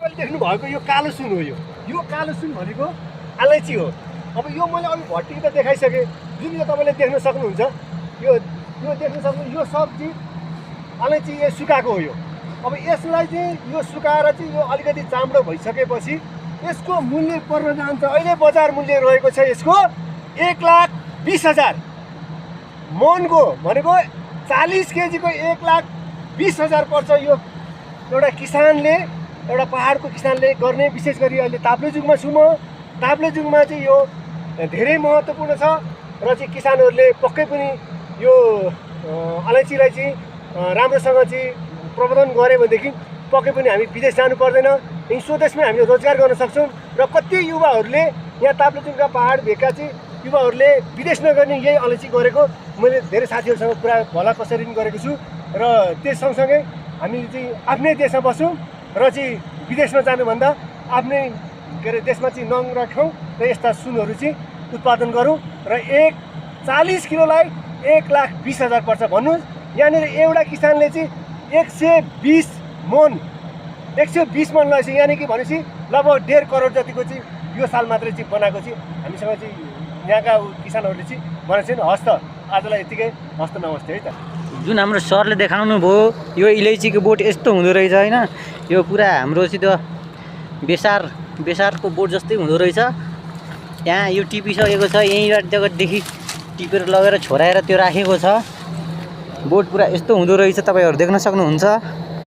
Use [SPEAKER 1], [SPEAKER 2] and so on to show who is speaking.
[SPEAKER 1] तपाईँले देख्नु भएको यो कालो सुन हो। यो कालो सुन भनेको अलैँची हो। अब यो मैले अघि भट्टी त देखाइसकेँ। जुन यो तपाईँले देख्न सक्नुहुन्छ, यो देख्न सक्नु, यो सब्जी अलैँची यो सुकाएको हो। यो अब यसलाई चाहिँ यो सुकाएर चाहिँ यो अलिकति चाम्रो भइसकेपछि यसको मूल्य पर्न जान्छ। अहिले बजार मूल्य रहेको छ यसको 1,20,000 मनको भनेको 40 केजीको 1,20,000 पर्छ। यो एउटा किसानले, एउटा पहाडको किसानले गर्ने, विशेष गरी अहिले ताप्लेजुङमा छु म। ताप्लेजुङमा चाहिँ यो धेरै महत्त्वपूर्ण छ र चाहिँ किसानहरूले पक्कै पनि यो अलैँचीलाई चाहिँ राम्रोसँग चाहिँ प्रबन्धन गऱ्यो भनेदेखि पक्कै पनि हामी विदेश जानु पर्दैन। यहीँ स्वदेशमै हामीले रोजगार गर्न सक्छौँ। र कति युवाहरूले यहाँ ताप्लेजुङका पहाड भेगका चाहिँ युवाहरूले विदेश नगर्ने यही अलैँची गरेको मैले धेरै साथीहरूसँग कुरा भला कसरी पनि गरेको छु। र त्यस सँगसँगै हामी चाहिँ आफ्नै देशमा बसौँ र चाहिँ विदेशमा जानुभन्दा आफ्नै के अरे देशमा चाहिँ नराखौँ र यस्ता सुनहरू चाहिँ उत्पादन गरौँ। र 40 किलोलाई 1,20,000 पर्छ भन्नुहोस्। यहाँनिर एउटा किसानले चाहिँ 120 मन रहेछ। यानि कि भनेपछि लगभग 1.5 करोड जतिको चाहिँ यो साल मात्रै चाहिँ बनाएको चाहिँ हामीसँग चाहिँ यहाँका किसानहरूले चाहिँ भनेको छैन। हस्त आजलाई यतिकै, हस्त नमस्ते है त।
[SPEAKER 2] जुन हाम्रो सरले देखाउनु भयो यो इलाइचीको बोट यस्तो हुँदो रहेछ होइन। यो पुरा हाम्रोसित बेसारको बोट जस्तै हुँदो रहेछ। यहाँ यो टिपिसकेको छ, यहीँबाट जग्गादेखि टिपेर लगेर छोराएर त्यो राखेको छ। बोट पुरा यस्तो हुँदो रहेछ, तपाईँहरू देख्न सक्नुहुन्छ।